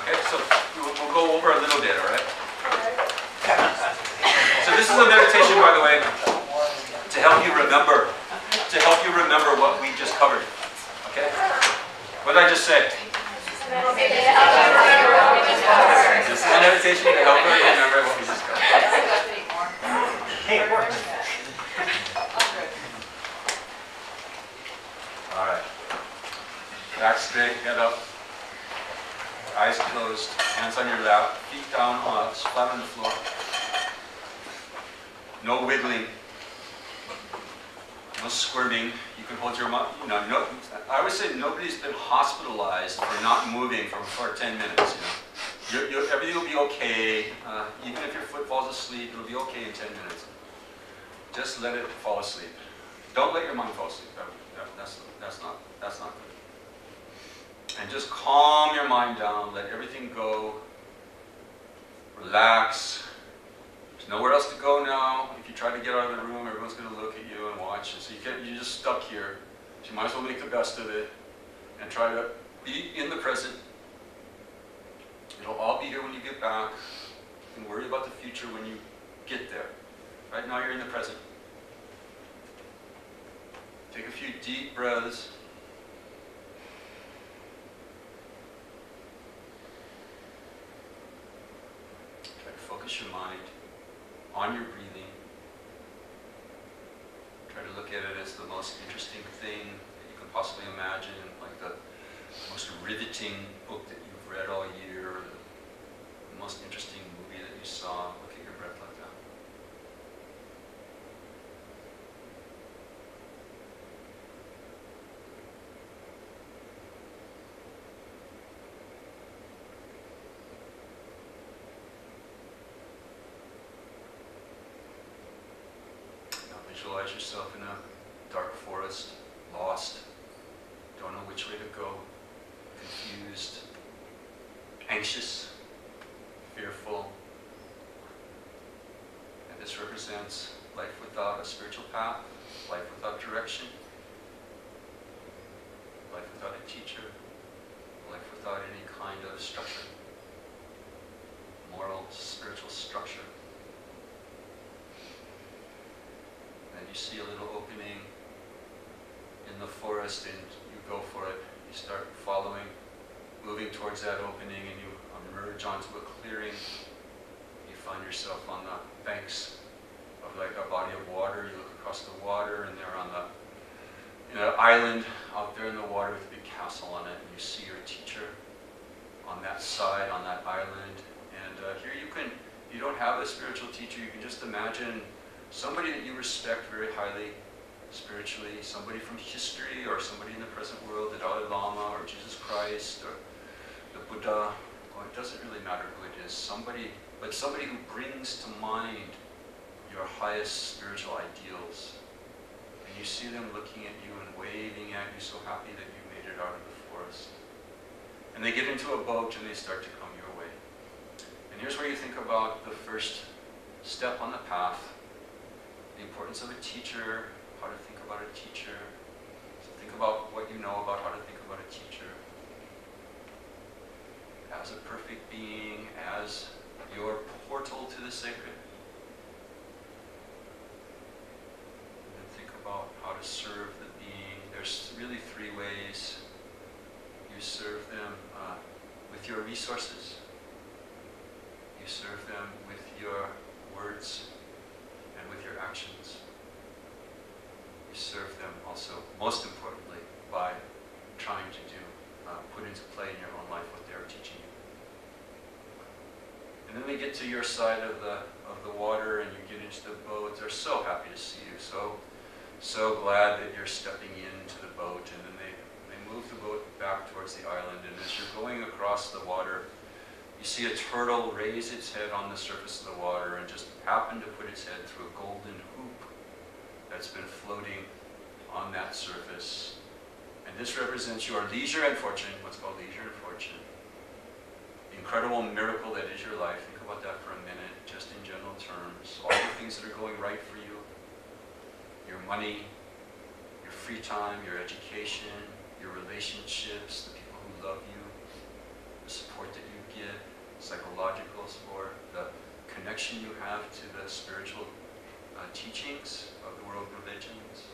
Okay, so we'll go over a little bit, all right? So this is a meditation, by the way, to help you remember what we just covered. Okay? What did I just say? This is a meditation to help you remember what we just covered. Hey, it works. All right. Back straight, head up. Eyes closed, hands on your lap, feet down, flat on the floor. No wiggling. No squirming. You can hold your mouth. I always say nobody's been hospitalized for not moving for 10 minutes. Everything will be okay. Even if your foot falls asleep, it'll be okay in 10 minutes. Just let it fall asleep. Don't let your mind fall asleep. That's not good. And just calm your mind down. Let everything go. Relax. There's nowhere else to go now. If you try to get out of the room, everyone's going to look at you and watch. And so you're just stuck here. So you might as well make the best of it and try to be in the present. It'll all be here when you get back. You can worry about the future when you get there. Right now you're in the present. Take a few deep breaths. Try to focus your mind on your breathing. Try to look at it as the most interesting thing that you can possibly imagine, like the most riveting book that you've read all year, or the most interesting movie that you saw. Look at your breath like that. Visualize yourself in a dark forest, lost, don't know which way to go, confused, anxious, fearful. And this represents life without a spiritual path, life without direction, life without a teacher, life without any kind of structure, moral, spiritual structure. And you see a little opening in the forest and you go for it. You start following, moving towards that opening, and you emerge onto a clearing. You find yourself on the banks of like a body of water. You look across the water and they're on an island out there in the water with a big castle on it. And you see your teacher on that side, on that island. And here you don't have a spiritual teacher. You can just imagine somebody that you respect very highly spiritually, somebody from history or somebody in the present world, the Dalai Lama or Jesus Christ or the Buddha. Well, it doesn't really matter who it is. But somebody who brings to mind your highest spiritual ideals. And you see them looking at you and waving at you, so happy that you made it out of the forest. And they get into a boat and they start to come your way. And here's where you think about the first step on the path. The importance of a teacher, how to think about a teacher. So think about what you know about how to think about a teacher. As a perfect being, as your portal to the sacred. And then think about how to serve the being. There's really three ways. You serve them with your resources. You serve them with your words. With your actions. You serve them also, most importantly, by trying to put into play in your own life what they're teaching you. And then they get to your side of the water and you get into the boat. They're so happy to see you, so glad that you're stepping into the boat. And then they move the boat back towards the island. And as you're going across the water, you see a turtle raise its head on the surface of the water and just happen to put its head through a golden hoop that's been floating on that surface. And this represents your leisure and fortune, what's called leisure and fortune. The incredible miracle that is your life. Think about that for a minute, just in general terms. All the things that are going right for you. Your money, your free time, your education, your relationships, the people who love you, the support that you give. to the spiritual teachings of the world religions.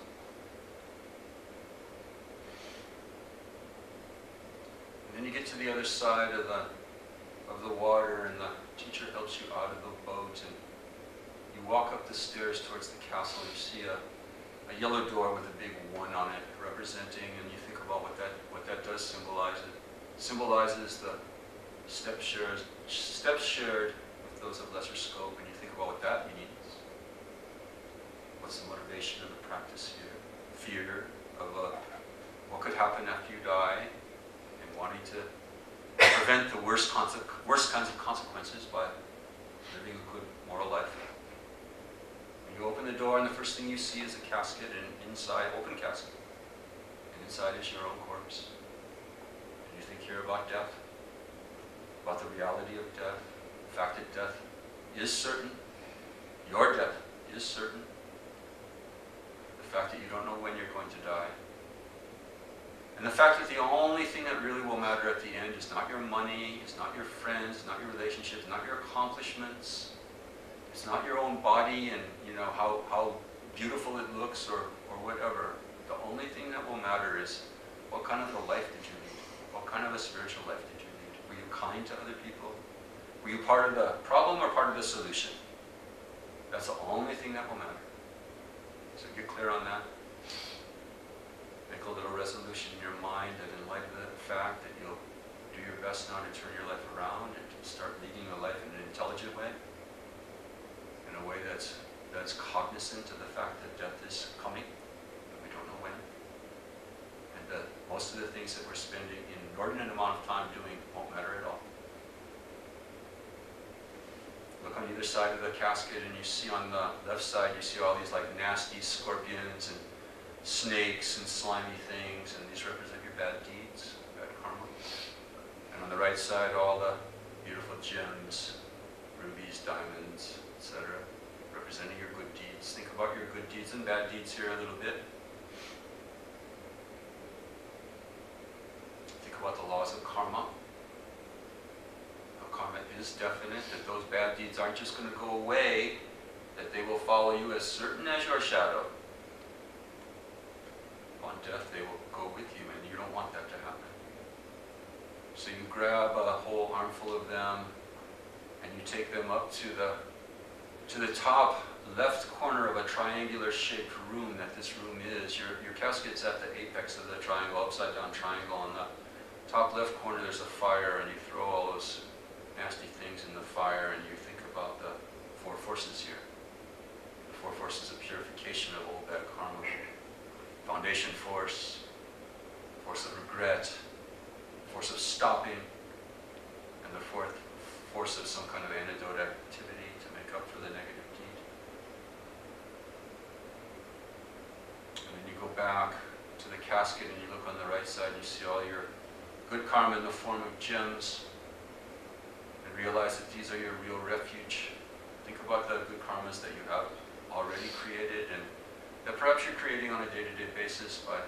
And then you get to the other side of the water, and the teacher helps you out of the boat, and you walk up the stairs towards the castle. You see a yellow door with a big 1 on it, representing, and you think about what that does symbolize. It symbolizes the steps shared with those of lesser scope, and you think about what that means. What's the motivation of the practice here? Fear of what could happen after you die, and wanting to prevent the worst kinds of consequences by living a good moral life. You open the door, and the first thing you see is a casket, and inside, open casket. And inside is your own corpse. And you think here about death, about the reality of death, the fact that death is certain, your death is certain, the fact that you don't know when you're going to die, and the fact that the only thing that really will matter at the end is not your money, it's not your friends, it's not your relationships, not your accomplishments. It's not your own body and how beautiful it looks or whatever. The only thing that will matter is what kind of a life did you lead? What kind of a spiritual life did you lead? Were you kind to other people? Were you part of the problem or part of the solution? That's the only thing that will matter. So get clear on that. Make a little resolution in your mind that in light of the fact that you'll do your best now to turn your life around and to start leading a life in an intelligent way. In a way that's cognizant of the fact that death is coming, and we don't know when. And that most of the things that we're spending an inordinate amount of time doing won't matter at all. Look on either side of the casket, and you see on the left side, you see all these like nasty scorpions and snakes and slimy things, and these represent your bad deeds, bad karma. And on the right side, all the beautiful gems, rubies, diamonds, etc., representing your good deeds. Think about your good deeds and bad deeds here a little bit. Think about the laws of karma. Now, karma is definite, that those bad deeds aren't just going to go away, that they will follow you as certain as your shadow. On death, they will go with you, and you don't want that to happen. So you grab a whole armful of them, and you take them up to the top left corner of a triangular shaped room that this room is. Your casket's at the apex of the triangle, upside down triangle. On the top left corner there's a fire, and you throw all those nasty things in the fire, and you think about the 4 forces here. The 4 forces of purification of old bad karma. Foundation force, force of regret, force of stopping, and the 4th force of some kind of antidote activity to make up for the negative deed. And then you go back to the casket, and you look on the right side, and you see all your good karma in the form of gems, and realize that these are your real refuge. Think about the good karmas that you have already created, and that perhaps you're creating on a day-to-day basis by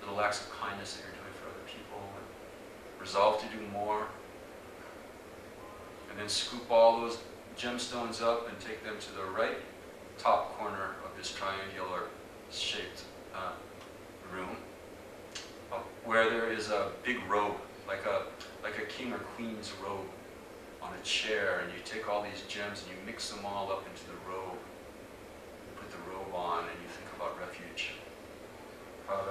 little acts of kindness that you're doing for other people, and resolve to do more. And then scoop all those gemstones up and take them to the right top corner of this triangular shaped room, where there is a big robe, like a king or queen's robe on a chair, and you take all these gems and you mix them all up into the robe. You put the robe on, and you think about refuge. How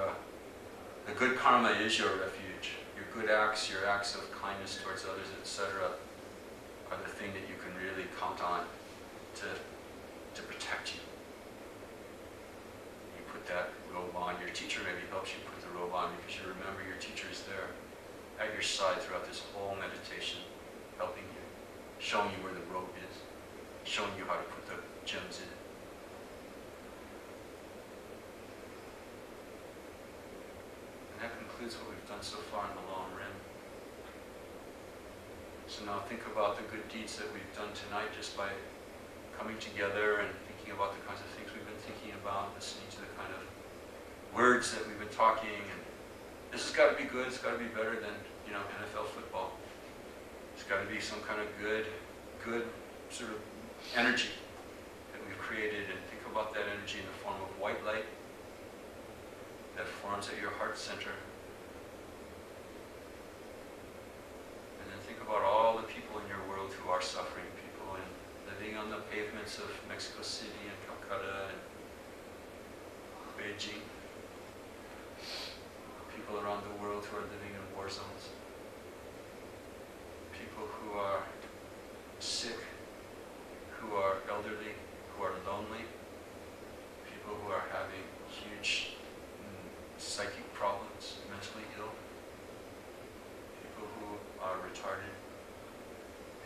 the good karma is your refuge. Your good acts, your acts of kindness towards others, etc., are the thing that you can really count on to protect you. You put that robe on. Your teacher maybe helps you put the robe on, because you remember your teacher is there at your side throughout this whole meditation, helping you, showing you where the robe is, showing you how to put the gems in it. And that concludes what we've done so far in the long rim. So now think about the good deeds that we've done tonight just by coming together and thinking about the kinds of things we've been thinking about, listening to the kind of words that we've been talking. And this has got to be good. It's got to be better than, NFL football. It's got to be some kind of good sort of energy we've created, and think about that energy in the form of white light that forms at your heart center. And then think about all the people in your world who are suffering, people living on the pavements of Mexico City and Calcutta and Beijing, people around the world who are living in war zones, people who are sick, who are elderly, who are lonely, people who are having huge psychic problems, mentally ill, people who are retarded,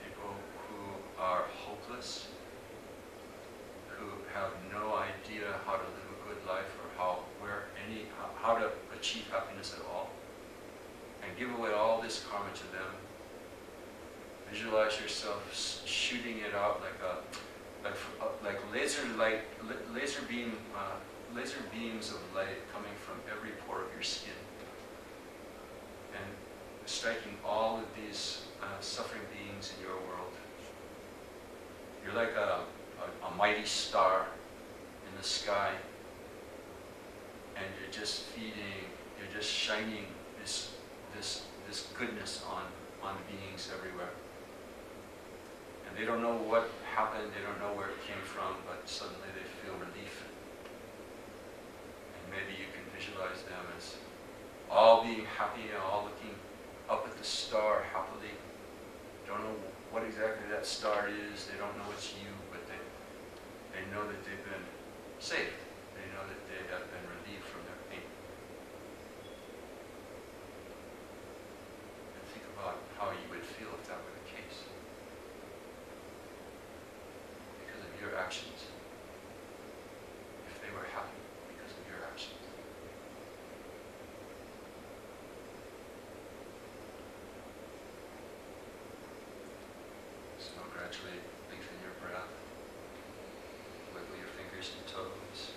people who are hopeless, who have no idea how to live a good life or how to achieve happiness at all, and give away all this karma to them. Visualize yourself shooting it out like laser beams of light coming from every pore of your skin, and striking all of these suffering beings in your world. You're like a mighty star in the sky, and you're just feeding, you're just shining this goodness on beings everywhere. And they don't know what happened, they don't know where it came from, but suddenly they feel relief. And maybe you can visualize them as all being happy and all looking up at the star happily. Don't know what exactly that star is, they don't know it's you, but they know that they've been saved. They know that they have been relieved from their pain. And think about how you would feel if that were the case. Because of your actions. If they were happy because of your actions. So gradually lengthen your breath. Wiggle your fingers and toes.